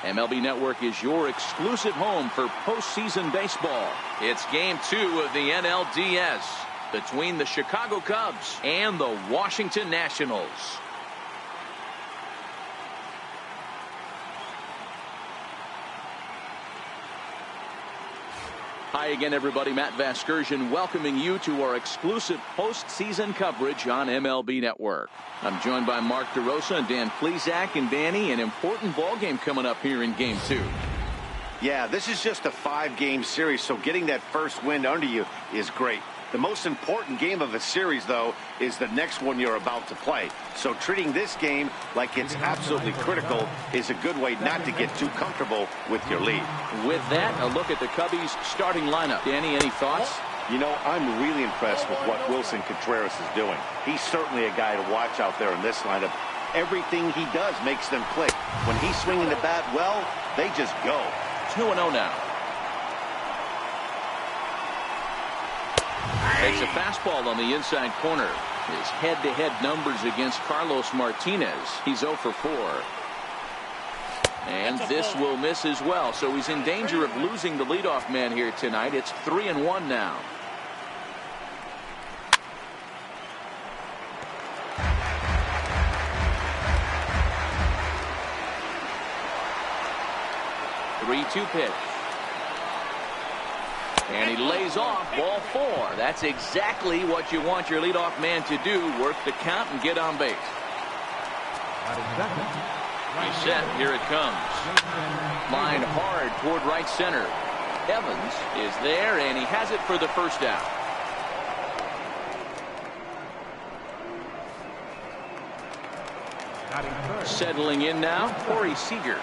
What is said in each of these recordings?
MLB Network is your exclusive home for postseason baseball. It's Game 2 of the NLDS between the Chicago Cubs and the Washington Nationals. Hi again, everybody. Matt Vasgersian welcoming you to our exclusive postseason coverage on MLB Network. I'm joined by Mark DeRosa and Dan Plesac. And Danny, an important ball game coming up here in Game 2. Yeah, this is just a 5-game series, so getting that first win under you is great. The most important game of the series, though, is the next one you're about to play. So treating this game like it's absolutely critical is a good way not to get too comfortable with your lead. With that, a look at the Cubbies' starting lineup. Danny, any thoughts? You know, I'm really impressed with what Wilson Contreras is doing. He's certainly a guy to watch out there in this lineup. Everything he does makes them click. When he's swinging the bat well, they just go. 2-0 now. Takes a fastball on the inside corner. His head-to-head numbers against Carlos Martinez. He's 0 for 4. And this will miss as well. So he's in danger of losing the leadoff man here tonight. It's 3-1 now. Three-two pitch. And he lays off ball 4. That's exactly what you want your leadoff man to do. Work the count and get on base. He's set. Here it comes. Line hard toward right center. Evans is there, and he has it for the first out. Settling in now, Corey Seager.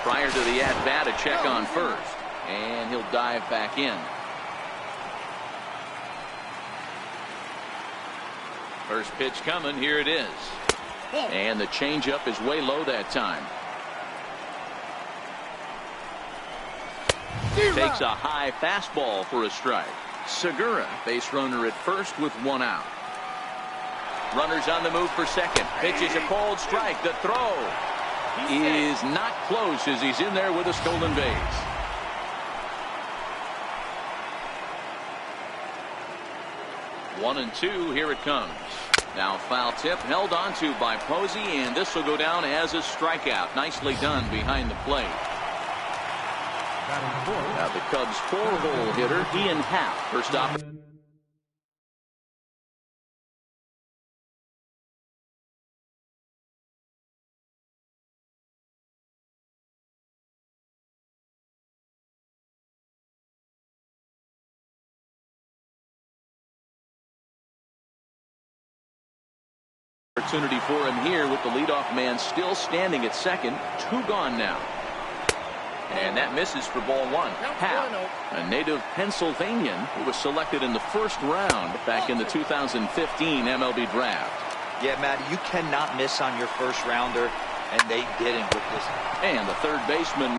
Prior to the at-bat, a check on first. And he'll dive back in. First pitch coming. Here it is. And the changeup is way low that time. Takes a high fastball for a strike. Segura, base runner at first with 1 out. Runners on the move for second. Pitches a cold strike. The throw is not close as he's in there with a stolen base. One and two. Here it comes. Now foul tip held onto by Posey, and this will go down as a strikeout. Nicely done behind the plate. Now the Cubs' 4-hole hitter Ian Happ first off. Opportunity for him here with the leadoff man still standing at second. 2 gone now. And that misses for ball 1. Happ, a native Pennsylvanian who was selected in the first round back in the 2015 MLB draft. Yeah, Matt, you cannot miss on your first rounder, and they didn't with this. And the third baseman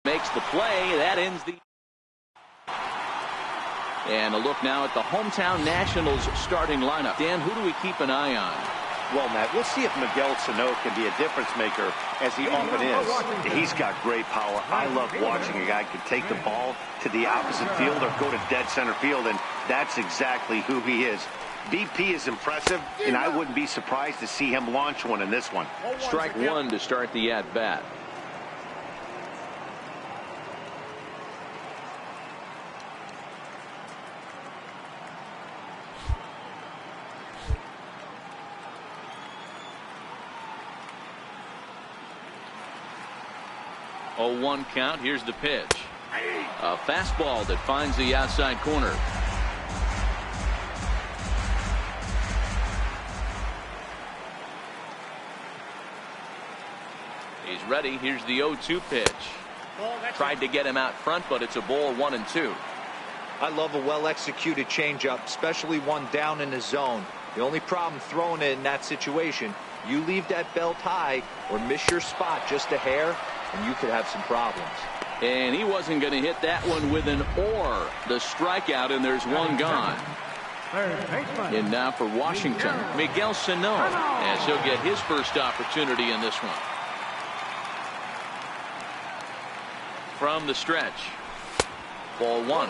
makes the play. That ends the. And a look now at the hometown Nationals starting lineup. Dan, who do we keep an eye on? Well, Matt, we'll see if Miguel Sano can be a difference maker, as he often is. He's got great power. I love watching a guy can take the ball to the opposite field or go to dead center field, and that's exactly who he is. BP is impressive, and I wouldn't be surprised to see him launch one in this one. Strike 1 to start the at-bat. A 0-1 count. Here's the pitch. A fastball that finds the outside corner. He's ready. Here's the 0-2 pitch. Tried to get him out front, but it's a ball, 1-2. I love a well-executed changeup, especially one down in the zone. The only problem throwing it in that situation, you leave that belt high or miss your spot just a hair, and you could have some problems. And he wasn't going to hit that one with an or. The strikeout, and there's one gone. And now for Washington, Miguel Sano, as he'll get his first opportunity in this one. From the stretch, ball 1.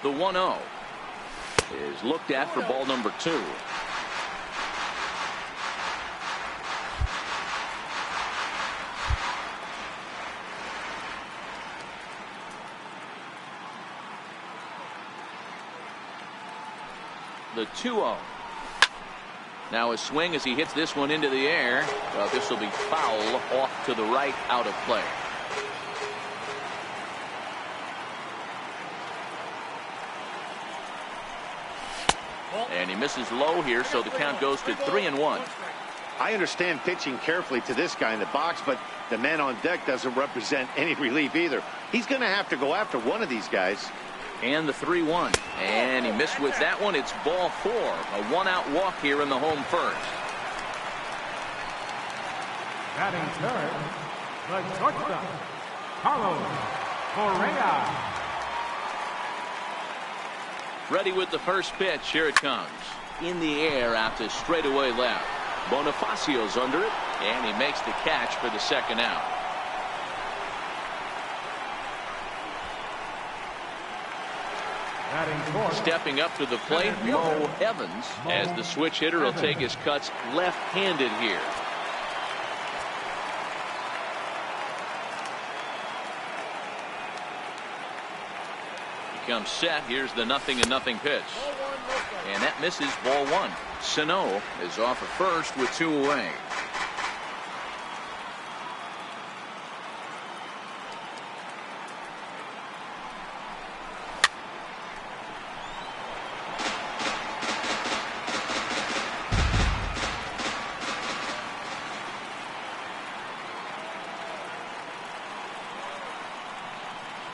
The 1-0 is looked at for ball number 2. The 2-0. Now a swing as he hits this one into the air. Well, this will be foul off to the right, out of play. And he misses low here, so the count goes to 3-1. I understand pitching carefully to this guy in the box, but the man on deck doesn't represent any relief either. He's going to have to go after one of these guys. And the 3-1. And he missed with that one. It's ball 4. A one-out walk here in the home first. Batting third, the shortstop, Carlos Correa. Ready with the first pitch. Here it comes. In the air out to straightaway left. Bonifacio's under it, and he makes the catch for the second out. Stepping up to the plate, Mo Evans, as the switch hitter will take his cuts left-handed here. He comes set. Here's the 0-0 pitch. And that misses, ball 1. Sano is off at first with 2 away.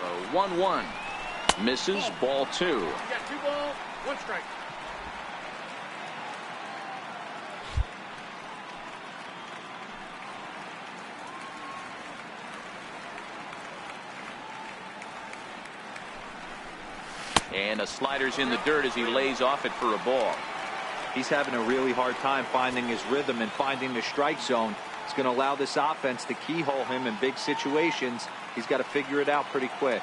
The 1-1 misses, ball 2. You got 2 balls, 1 strike. And a slider's in the dirt as he lays off it for a ball. He's having a really hard time finding his rhythm and finding the strike zone. It's going to allow this offense to keyhole him in big situations. He's got to figure it out pretty quick.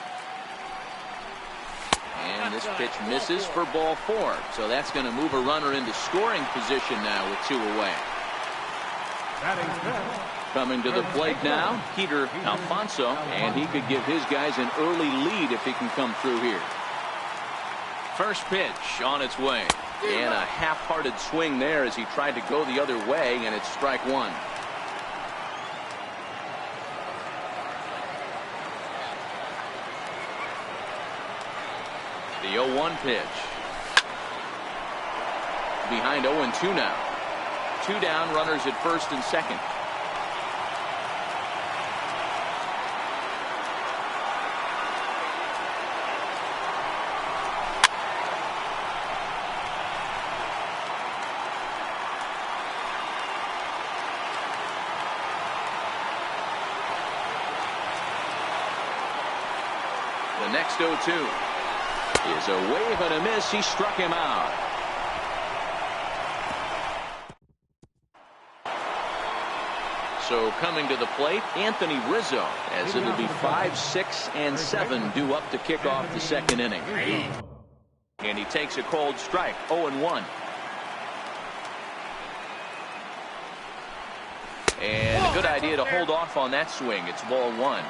And this pitch misses for ball 4. So that's going to move a runner into scoring position now with 2 away. Coming to the plate now, Peter Alfonso, and he could give his guys an early lead if he can come through here. First pitch on its way. And a half-hearted swing there as he tried to go the other way, and it's strike 1. The 0-1 pitch. Behind 0-2 now. 2 down, runners at first and second. The next 0-2 is a wave and a miss. He struck him out. So coming to the plate, Anthony Rizzo, as it'll be 5, 6, and 7 due up to kick off the second inning. And he takes a cold strike, 0-1. And a good idea to hold off on that swing. It's ball 1.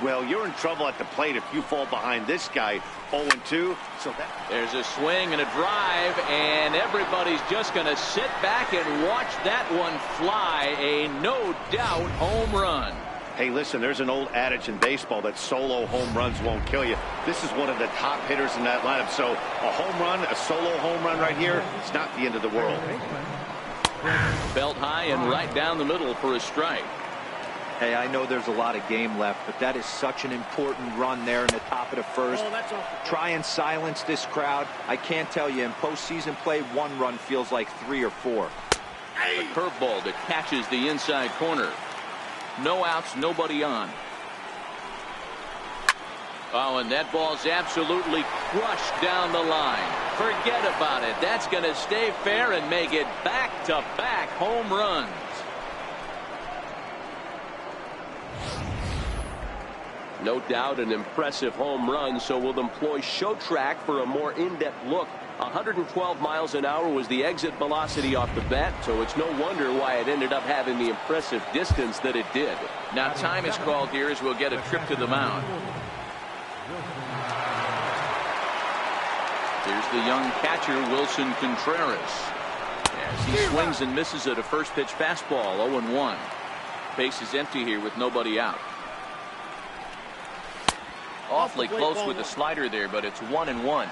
Well, you're in trouble at the plate if you fall behind this guy 0-2. So there's a swing and a drive, and everybody's just going to sit back and watch that one fly. A no-doubt home run. Hey, listen, there's an old adage in baseball that solo home runs won't kill you. This is one of the top hitters in that lineup. So a home run, a solo home run right here, it's not the end of the world. Belt high and right down the middle for a strike. Hey, I know there's a lot of game left, but that is such an important run there in the top of the first. Try and silence this crowd. I can't tell you, in postseason play, one run feels like 3 or 4. A curveball that catches the inside corner. No outs, nobody on. Oh, and that ball's absolutely crushed down the line. Forget about it. That's going to stay fair and make it back-to-back home runs. No doubt an impressive home run, so we'll employ show track for a more in-depth look. 112 miles an hour was the exit velocity off the bat, so it's no wonder why it ended up having the impressive distance that it did. Now time is called here as we'll get a trip to the mound. Here's the young catcher, Wilson Contreras. As he swings and misses at a first pitch fastball, 0-1. Base is empty here with nobody out. Awfully close with the slider there, but it's 1-1.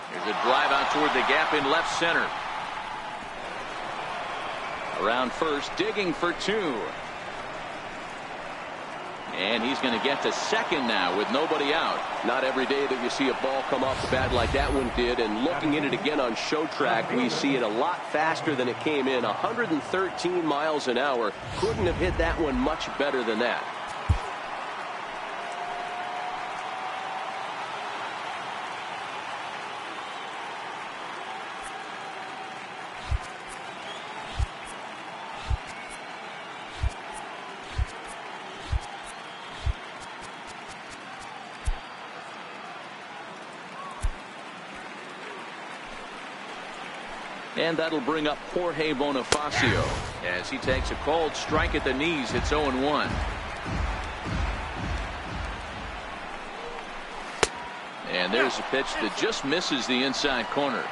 There's a drive out toward the gap in left center. Around first, digging for 2. And he's going to get to second now with nobody out. Not every day that you see a ball come off the bat like that one did, and looking at it again on show track, we see it a lot faster than it came in. 113 miles an hour. Couldn't have hit that one much better than that. And that'll bring up Jorge Bonifacio as he takes a cold strike at the knees. It's 0-1. And there's a pitch that just misses the inside corner.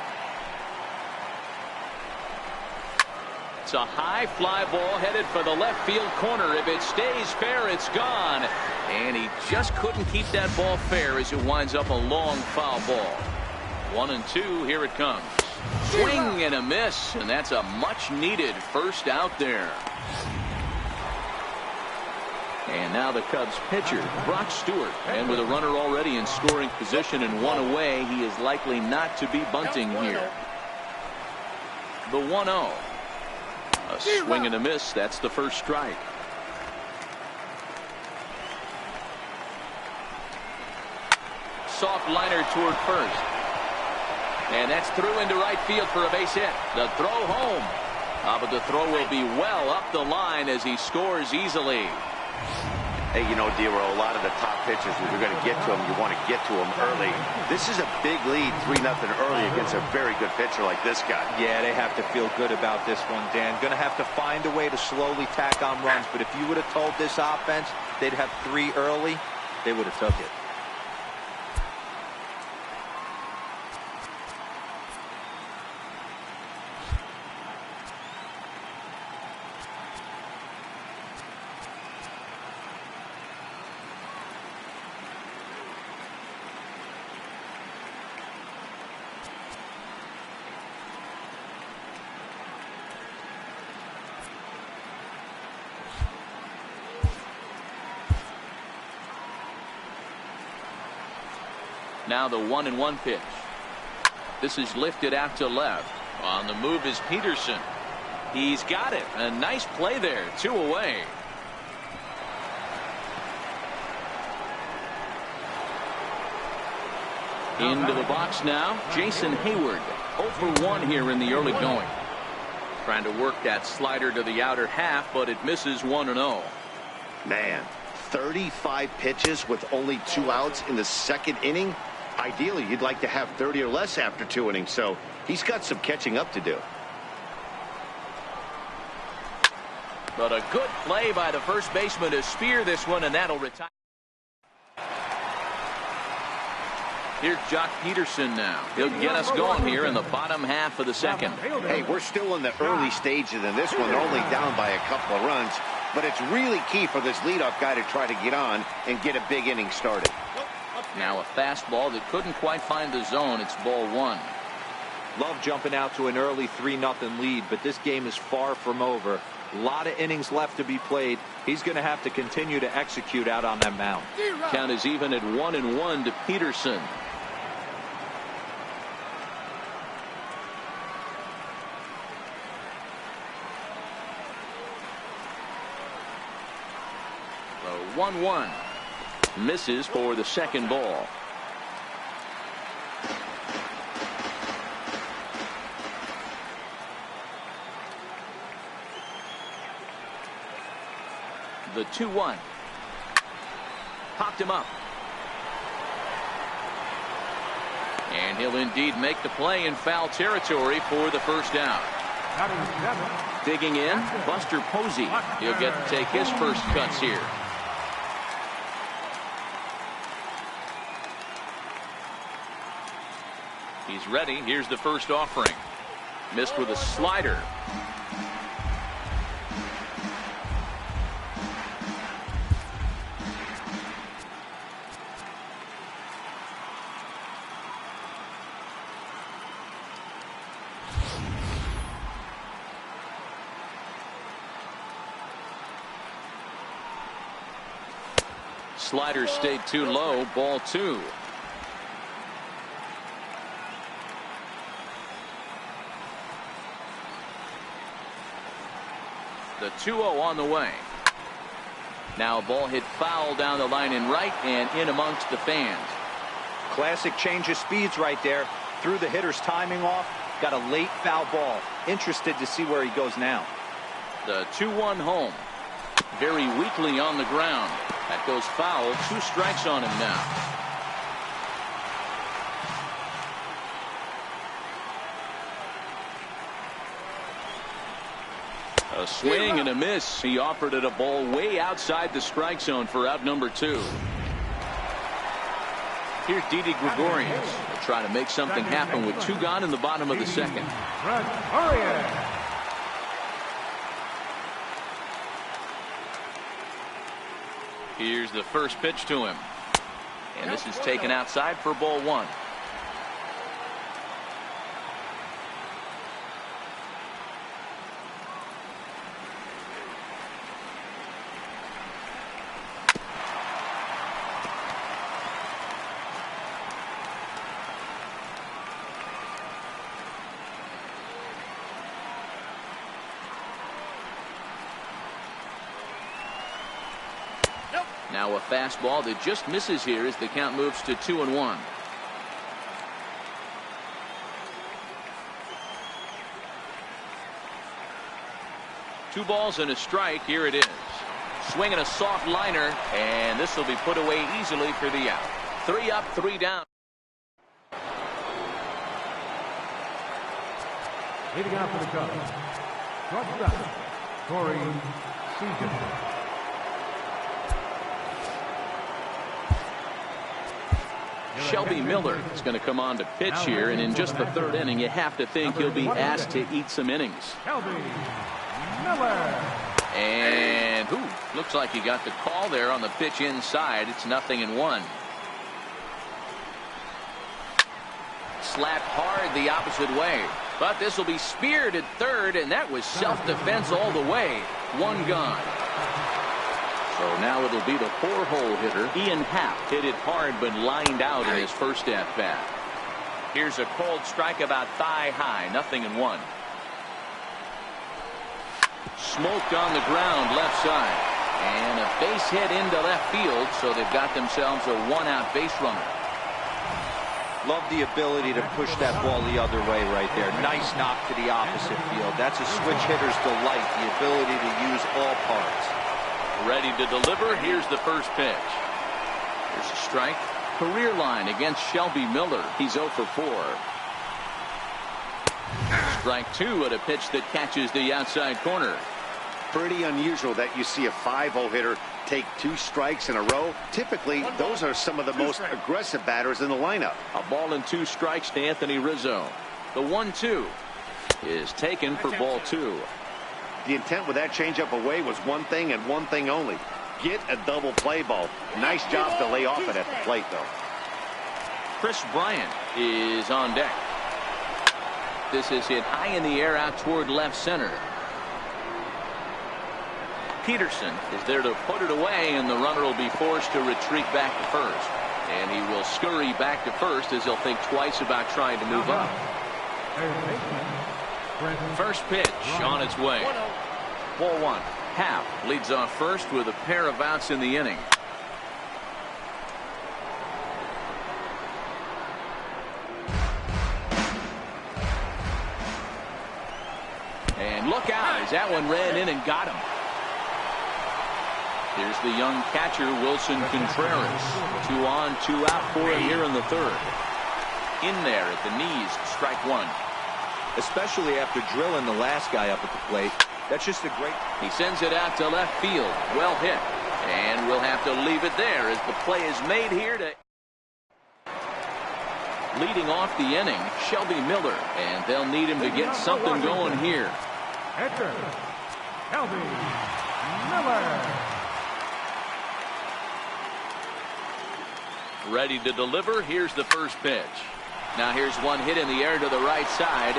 It's a high fly ball headed for the left field corner. If it stays fair, it's gone. And he just couldn't keep that ball fair as it winds up a long foul ball. 1-2. Here it comes. Swing and a miss, and that's a much needed first out there. And now the Cubs pitcher, Brock Stewart, and with a runner already in scoring position and one away, he is likely not to be bunting here. The 1-0. A swing and a miss. That's the first strike. Soft liner toward first. And that's through into right field for a base hit. The throw home. But the throw will be well up the line as he scores easily. Hey, you know, Dero, a lot of the top pitchers, if you're going to get to them, you want to get to them early. This is a big lead, 3-0 early against a very good pitcher like this guy. Yeah, they have to feel good about this one, Dan. Going to have to find a way to slowly tack on runs. But if you would have told this offense they'd have 3 early, they would have took it. Now the 1-1 pitch. This is lifted out to left. On the move is Peterson. He's got it. A nice play there. 2 away. Into the box now, Jason Hayward. 0 for 1 here in the early going. Trying to work that slider to the outer half, but it misses 1-0. Man, 35 pitches with only 2 outs in the second inning. Ideally, you'd like to have 30 or less after 2 innings, so he's got some catching up to do. But a good play by the first baseman to spear this one, and that'll retire. Here's Jock Peterson now. He'll get us going here in the bottom half of the second. Hey, we're still in the early stages in this one. They're only down by a couple of runs. But it's really key for this leadoff guy to try to get on and get a big inning started. Now a fastball that couldn't quite find the zone. It's ball one. Love jumping out to an early 3-0 lead, but this game is far from over. A lot of innings left to be played. He's going to have to continue to execute out on that mound. Count is even at 1-1 to Peterson. The 1-1 misses for the second ball. The 2-1. Popped him up. And he'll indeed make the play in foul territory for the first out. Digging in, Buster Posey. He'll get to take his first cuts here. He's ready. Here's the first offering. Missed with a slider. Slider stayed too low. Ball two. The 2-0 on the way. Now a ball hit foul down the line in right and in amongst the fans. Classic change of speeds right there. Threw the hitter's timing off. Got a late foul ball. Interested to see where he goes now. The 2-1 home. Very weakly on the ground. That goes foul. 2 strikes on him now. A swing and a miss. He offered it a ball way outside the strike zone for out number 2. Here's Didi Gregorius. He'll try to make something happen with 2 gone in the bottom of the second. Here's the first pitch to him. And this is taken outside for ball 1. Now a fastball that just misses here as the count moves to 2-1. Two balls and a strike. Here it is. Swinging a soft liner, and this will be put away easily for the out. 3 up, 3 down. Leading out for the Cubs, shortstop, Corey Seager. Shelby Miller is going to come on to pitch here, and in just the 3rd inning, you have to think he'll be asked to eat some innings. Shelby Miller. And looks like he got the call there on the pitch inside. It's 0-1. Slapped hard the opposite way, but this will be speared at 3rd, and that was self-defense all the way. 1 gone. So now it'll be the 4-hole hitter, Ian Happ. Hit it hard but lined out in his first at-bat. Here's a cold strike about thigh high. 0-1. Smoked on the ground left side. And a base hit into left field, so they've got themselves a 1-out base runner. Love the ability to push that ball the other way right there. Nice knock to the opposite field. That's a switch hitter's delight, the ability to use all parts. Ready to deliver. Here's the first pitch. Here's a strike. Career line against Shelby Miller. He's 0 for 4. Strike 2 at a pitch that catches the outside corner. Pretty unusual that you see a 5-hole hitter take 2 strikes in a row. Typically, those are some of the most aggressive batters in the lineup. A ball and 2 strikes to Anthony Rizzo. The 1-2 is taken for ball 2. The intent with that changeup away was one thing and one thing only. Get a double play ball. Nice job to lay off it at the plate, though. Chris Bryant is on deck. This is hit high in the air out toward left center. Peterson is there to put it away, and the runner will be forced to retreat back to first. And he will scurry back to first as he'll think twice about trying to move up. First pitch on its way. Ball 1. Happ leads off first with a pair of outs in the inning. And look out as that one ran in and got him. Here's the young catcher, Wilson Contreras. 2 on, 2 out for him here in the 3rd. In there at the knees, strike 1. Especially after drilling the last guy up at the plate. That's just a great. He sends it out to left field. Well hit. And we'll have to leave it there as the play is made here to. Leading off the inning, Shelby Miller. And they'll need him to get something going here. Enter Shelby Miller. Ready to deliver. Here's the first pitch. Now here's one hit in the air to the right side.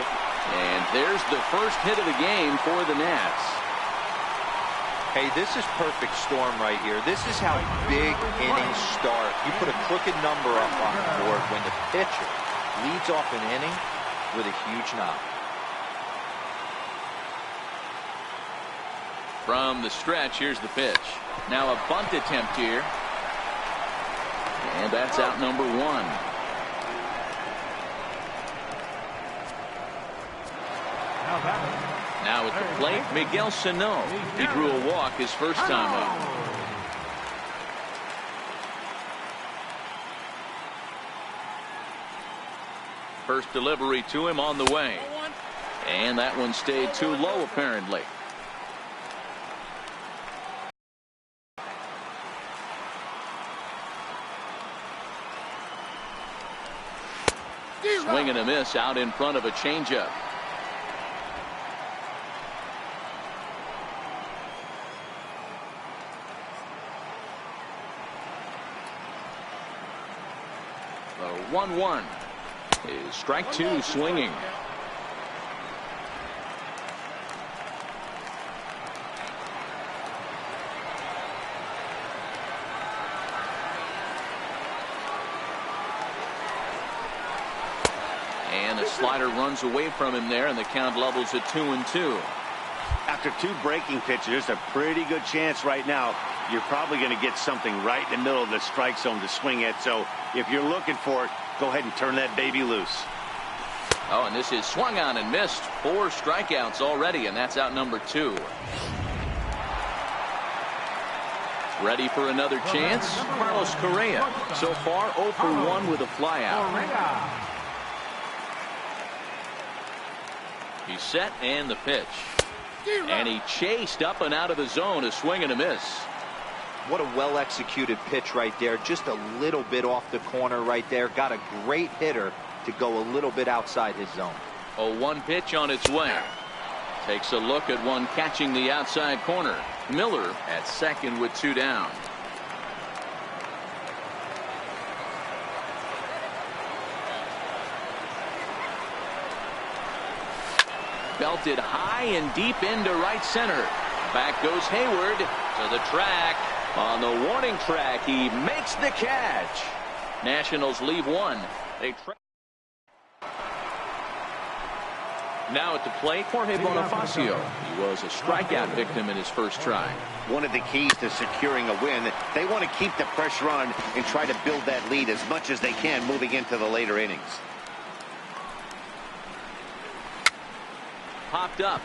And there's the first hit of the game for the Nats. Hey, this is perfect storm right here. This is how big innings start. You put a crooked number up on the board when the pitcher leads off an inning with a huge knock. From the stretch, here's the pitch. Now a bunt attempt here. And that's out number 1. Now at the plate, Miguel Sano. He drew a walk his first time up. First delivery to him on the way. And that one stayed too low apparently. Swing and a miss out in front of a changeup. The 1-1 is strike 2 swinging. And the slider runs away from him there, and the count levels at 2-2. After 2 breaking pitches, there's a pretty good chance right now you're probably going to get something right in the middle of the strike zone to swing at. So if you're looking for it, go ahead and turn that baby loose. Oh, and this is swung on and missed. 4 strikeouts already, and that's out number 2. Ready for another chance? Carlos Correa. So far 0 for 1 with a flyout. He's set and the pitch. And he chased up and out of the zone, a swing and a miss. What a well-executed pitch right there. Just a little bit off the corner right there. Got a great hitter to go a little bit outside his zone. A 1 pitch on its way. Takes a look at one catching the outside corner. Miller at second with 2 down. Belted high and deep into right center. Back goes Hayward to the track. On the warning track, he makes the catch. Nationals leave 1. Now at the plate, Jorge Bonifacio. He was a strikeout victim in his first try. One of the keys to securing a win, they want to keep the pressure on and try to build that lead as much as they can moving into the later innings. Popped up.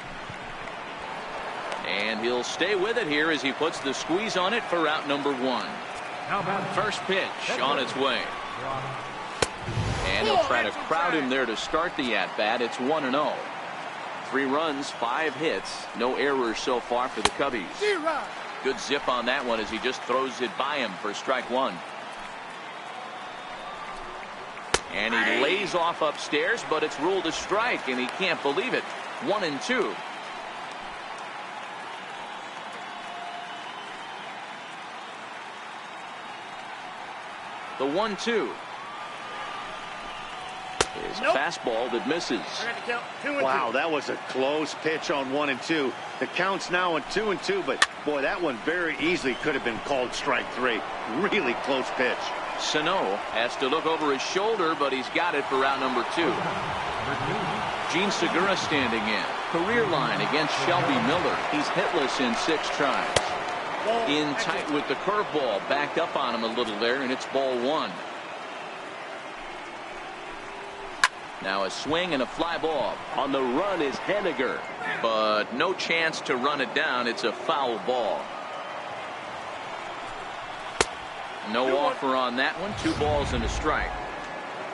And he'll stay with it here as he puts the squeeze on it for out number 1. First pitch on its way. And he'll try to crowd him there to start the at-bat. It's 1-0. 3 runs, 5 hits. No errors so far for the Cubbies. Good zip on that one as he just throws it by him for strike one. And he lays off upstairs, but it's ruled a strike, and he can't believe it. 1-2. The 1-2 is a fastball that misses. Wow, that was a close pitch on 1-2. The count's now on 2-2, but boy, that one very easily could have been called strike three. Really close pitch. Sano has to look over his shoulder, but he's got it for out number 2. Gene Segura standing in. Career line against Shelby Miller. He's hitless in 6 tries. In tight with the curveball, backed up on him a little there, and it's ball 1. Now a swing and a fly ball. On the run is Henniger, but no chance to run it down. It's a foul ball. No offer on that one. 2 balls and a strike.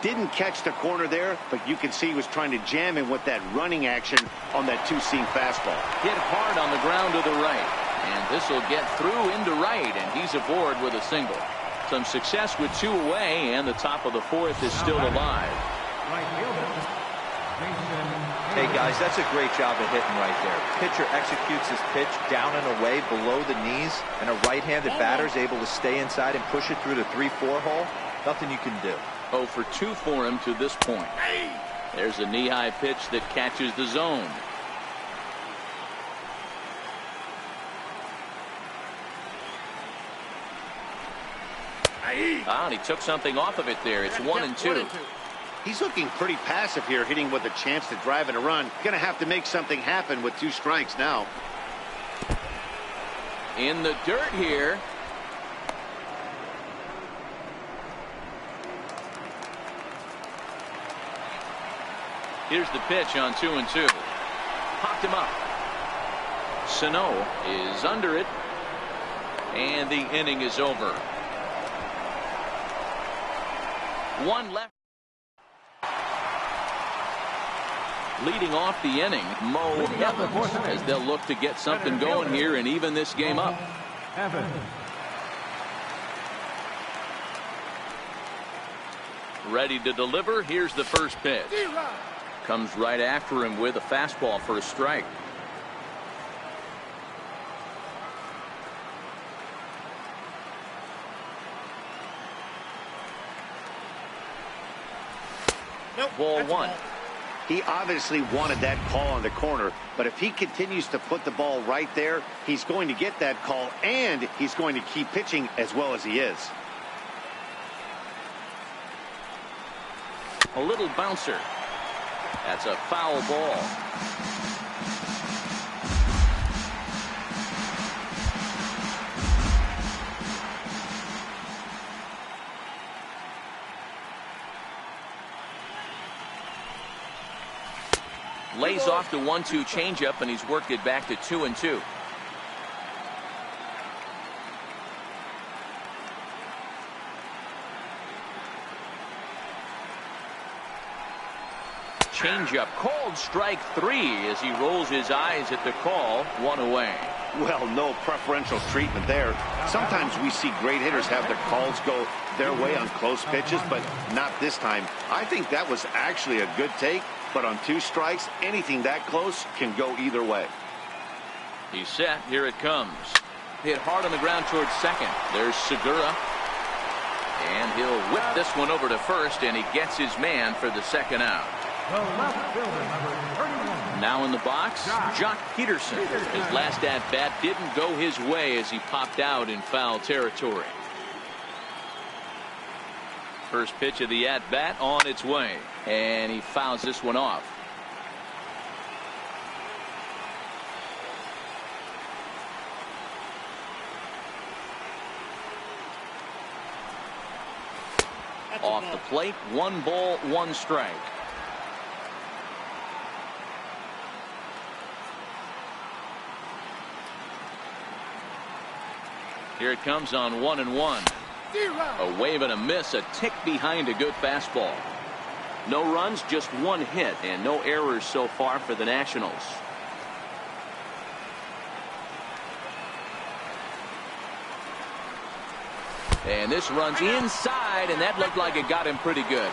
Didn't catch the corner there, but you can see he was trying to jam him with that running action on that 2-seam fastball. Hit hard on the ground to the right. And this will get through into right, and he's aboard with a single. Some success with 2 away, and the top of the 4th is still alive. Hey, guys, that's a great job of hitting right there. Pitcher executes his pitch down and away below the knees, and a right-handed batter is able to stay inside and push it through the 3-4 hole. Nothing you can do. 0 for 2 for him to this point. There's a knee-high pitch that catches the zone. And he took something off of it there. It's 1-2. He's looking pretty passive here, hitting with a chance to drive in a run. Going to have to make something happen with 2 strikes now. In the dirt here. Here's the pitch on 2-2. Popped him up. Sano is under it. And the inning is over. 1 left. Leading off the inning, Mo Evans, as they'll look to get something going here and even this game up. Ready to deliver. Here's the first pitch. Comes right after him with a fastball for a strike. Ball 1. He obviously wanted that call on the corner, but if he continues to put the ball right there, he's going to get that call, and he's going to keep pitching as well as he is. A little bouncer. That's a foul ball. Lays off the 1-2 changeup, and he's worked it back to 2-2. Changeup called strike 3 as he rolls his eyes at the call. 1 away. Well, no preferential treatment there. Sometimes we see great hitters have their calls go their way on close pitches, but not this time. I think that was actually a good take, but on 2 strikes, anything that close can go either way. He's set. Here it comes. Hit hard on the ground towards second. There's Segura. And he'll whip this one over to first, and he gets his man for the second out. The left fielder, number 31. Now in the box, Jock Peterson. His last at-bat didn't go his way as he popped out in foul territory. First pitch of the at-bat on its way, and he fouls this one off. Off the plate, 1 ball, 1 strike. Here it comes on 1-1. A wave and a miss, a tick behind a good fastball. No runs, just 1 hit, and no errors so far for the Nationals. And this runs inside, and that looked like it got him pretty good.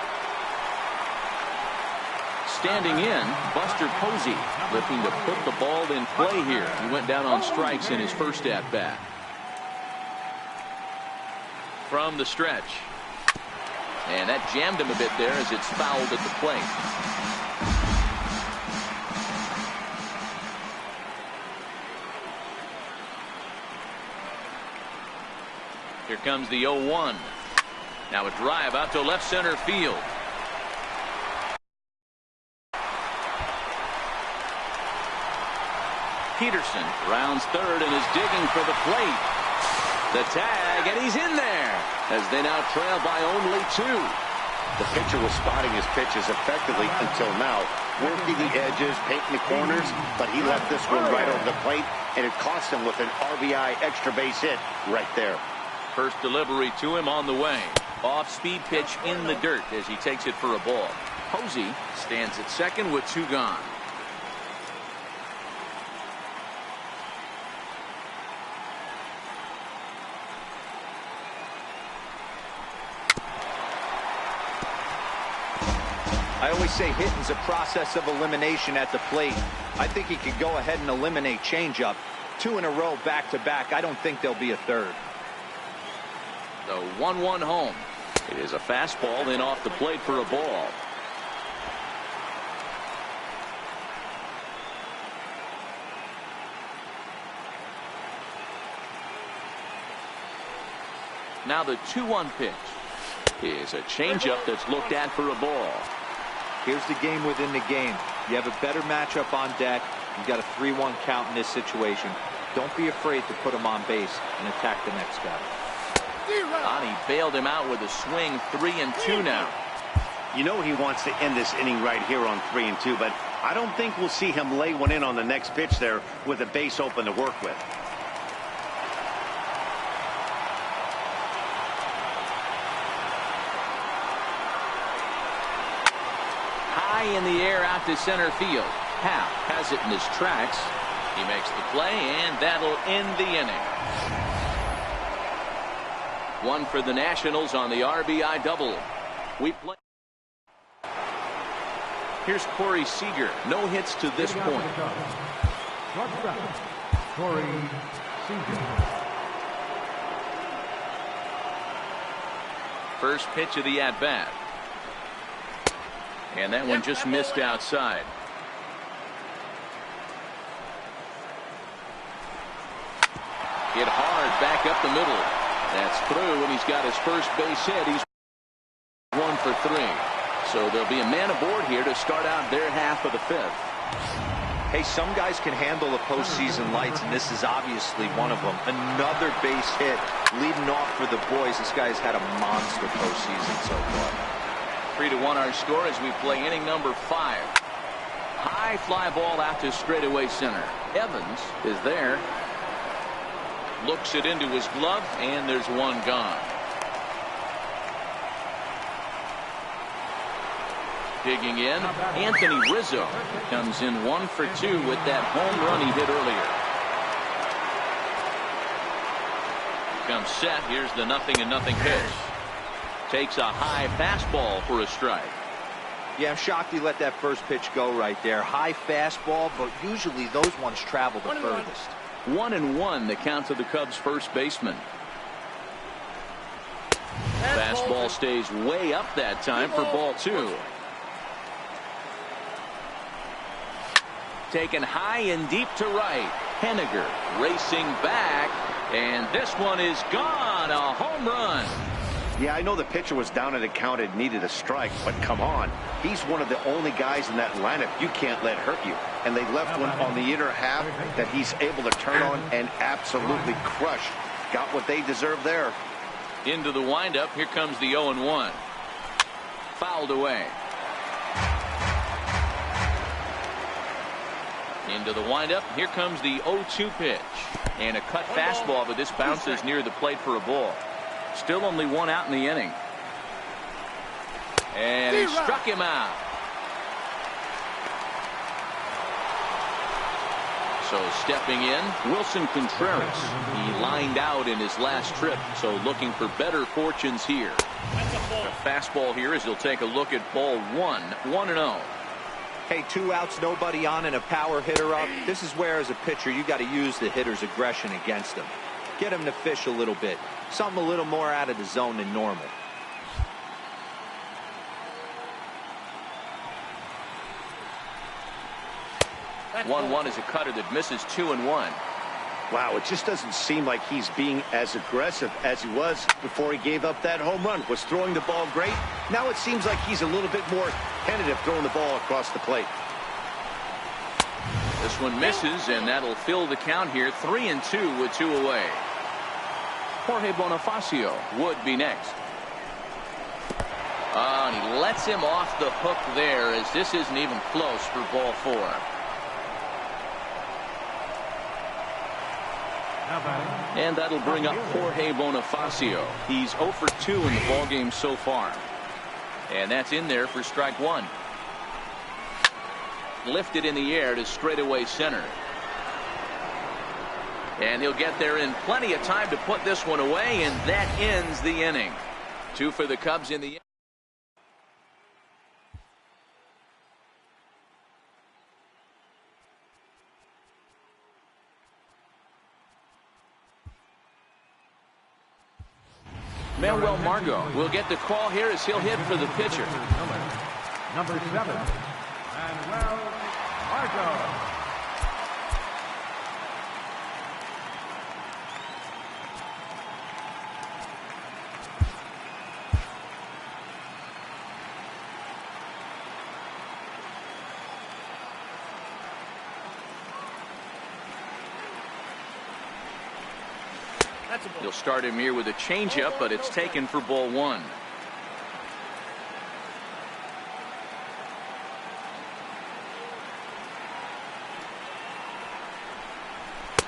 Standing in, Buster Posey, looking to put the ball in play here. He went down on strikes in his first at-bat. From the stretch. And that jammed him a bit there as it's fouled at the plate. Here comes the 0-1. Now a drive out to left center field. Peterson rounds third and is digging for the plate. The tag, and he's in there as they now trail by only 2. The pitcher was spotting his pitches effectively until now, working the edges, painting the corners, but he left this one right over the plate, and it cost him with an RBI extra base hit right there. First delivery to him on the way. Off-speed pitch in the dirt as he takes it for a ball. Posey stands at second with 2 gone. I always say hitting's a process of elimination at the plate. I think he could go ahead and eliminate changeup. 2 in a row back-to-back. I don't think there'll be a third. The 1-1 home. It is a fastball in off the plate for a ball. Now the 2-1 pitch is a changeup that's looked at for a ball. Here's the game within the game. You have a better matchup on deck. You got a 3-1 count in this situation. Don't be afraid to put him on base and attack the next guy. Ani bailed him out with a swing. 3-2 now. You know he wants to end this inning right here on 3-2, but I don't think we'll see him lay one in on the next pitch there with a base open to work with. High in the air out to center field. Hal has it in his tracks. He makes the play, and that'll end the inning. 1 for the Nationals on the RBI double. We play. Here's Corey Seager. No hits to this point. Corey Seager. First pitch of the at-bat. And that one just missed outside. Hit hard back up the middle. That's through, and he's got his first base hit. He's 1 for 3. So there'll be a man aboard here to start out their half of the 5th. Hey, some guys can handle the postseason lights, and this is obviously one of them. Another base hit leading off for the boys. This guy's had a monster postseason so far. 3-1 our score as we play inning number 5. High fly ball out to straightaway center. Evans is there. Looks it into his glove, and there's one gone. Digging in, Anthony Rizzo comes in 1 for 2 with that home run he hit earlier. Comes set. Here's the 0-0 pitch. Takes a high fastball for a strike. Yeah, I'm shocked he let that first pitch go right there. High fastball, but usually those ones travel the furthest. 1-1 the count to the Cubs first baseman. Fastball stays way up that time for ball 2. Taken high and deep to right. Henniger racing back, and this one is gone. A home run. Yeah, I know the pitcher was down and it counted, needed a strike, but come on. He's one of the only guys in that lineup you can't let hurt you. And they left one on the inner half that he's able to turn on and absolutely crush. Got what they deserve there. Into the windup. Here comes the 0-1. Fouled away. Into the windup. Here comes the 0-2 pitch. And a cut fastball, but this bounces near the plate for a ball. Still only 1 out in the inning. And he struck him out. So stepping in, Wilson Contreras. He lined out in his last trip, so looking for better fortunes here. A fastball here as he'll take a look at ball one, 1-0. Hey, 2 outs, nobody on, and a power hitter up. This is where, as a pitcher, you got to use the hitter's aggression against him. Get him to fish a little bit. Something a little more out of the zone than normal. That's 1-1 is a cutter that misses 2-1. Wow, it just doesn't seem like he's being as aggressive as he was before he gave up that home run. Was throwing the ball great. Now it seems like he's a little bit more tentative throwing the ball across the plate. This one misses, and that'll fill the count here. 3-2 with 2 away. Jorge Bonifacio would be next. And he lets him off the hook there, as this isn't even close for ball 4. And that'll bring up Jorge Bonifacio. He's 0 for 2 in the ballgame so far. And that's in there for strike 1. Lifted in the air to straightaway center. And he'll get there in plenty of time to put this one away, and that ends the inning. 2 for the Cubs in the end. Manuel Margot will get the call here as he'll hit for the pitcher. Number 7, Manuel Margot. He'll start him here with a changeup, but it's taken for ball 1.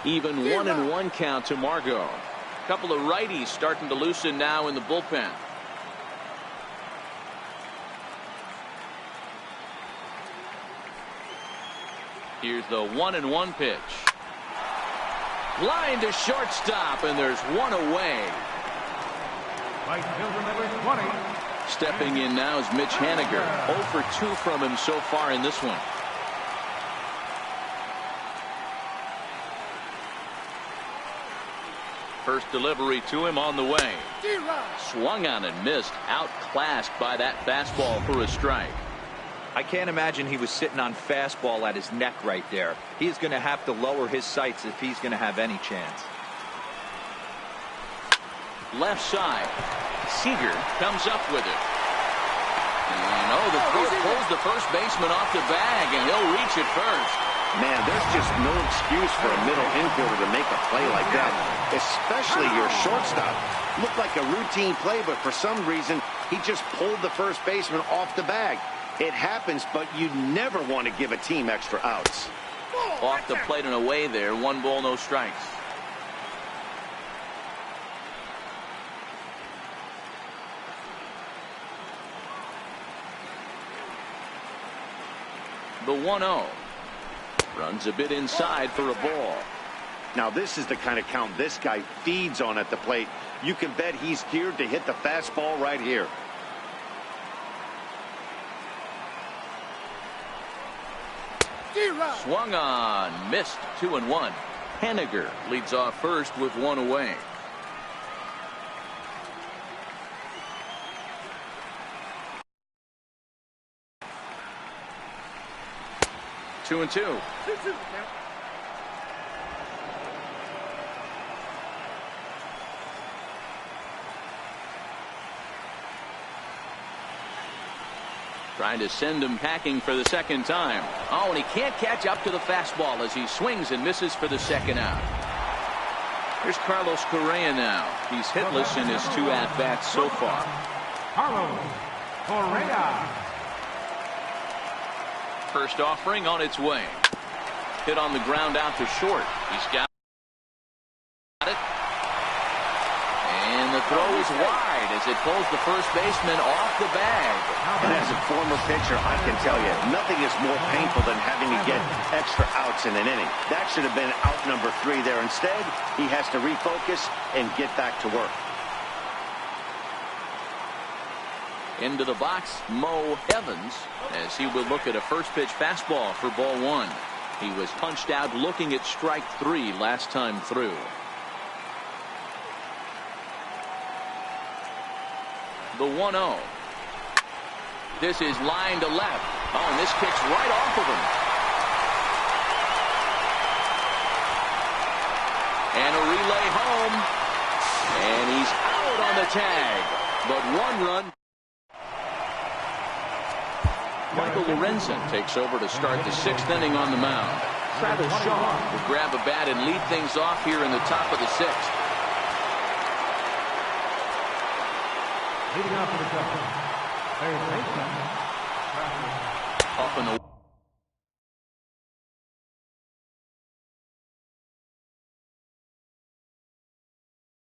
Even 1-1 count to Margot. A couple of righties starting to loosen now in the bullpen. Here's the 1-1 pitch. Line to shortstop, and there's 1 away. Right fielder number 20. Stepping in now is Mitch Haniger. 0 for 2 from him so far in this one. First delivery to him on the way. Swung on and missed. Outclassed by that fastball for a strike. I can't imagine he was sitting on fastball at his neck right there. He's going to have to lower his sights if he's going to have any chance. Left side. Seager comes up with it. And the throw pulls the first baseman off the bag, and he'll reach it first. Man, there's just no excuse for a middle infielder to make a play like that, especially your shortstop. Looked like a routine play, but for some reason, he just pulled the first baseman off the bag. It happens, but you never want to give a team extra outs. Off the plate and away there. 1 ball, no strikes. The 1-0. Runs a bit inside for a ball. Now this is the kind of count this guy feeds on at the plate. You can bet he's geared to hit the fastball right here. Swung on, missed. 2-1. Haniger leads off first with 1 away. Two and two. Trying to send him packing for the second time. Oh, and he can't catch up to the fastball as he swings and misses for the second out. Here's Carlos Correa now. He's hitless in his 2 at-bats so far. Carlos Correa. First offering on its way. Hit on the ground out to short. He's got it. And the throw is is wide as it pulls the first baseman off the bag. And as a former pitcher, I can tell you, nothing is more painful than having to get extra outs in an inning. That should have been out number 3 there. Instead, he has to refocus and get back to work. Into the box, Mo Evans, as he will look at a first pitch fastball for ball 1. He was punched out looking at strike 3 last time through. The 1-0. This is line to left. Oh, and this kicks right off of him. And a relay home. And he's out on the tag. But 1 run. Michael Lorenzen takes over to start the 6th inning on the mound. Travis Shaw will grab a bat and lead things off here in the top of the 6th. Leading off for the Cubs, third baseman. Up and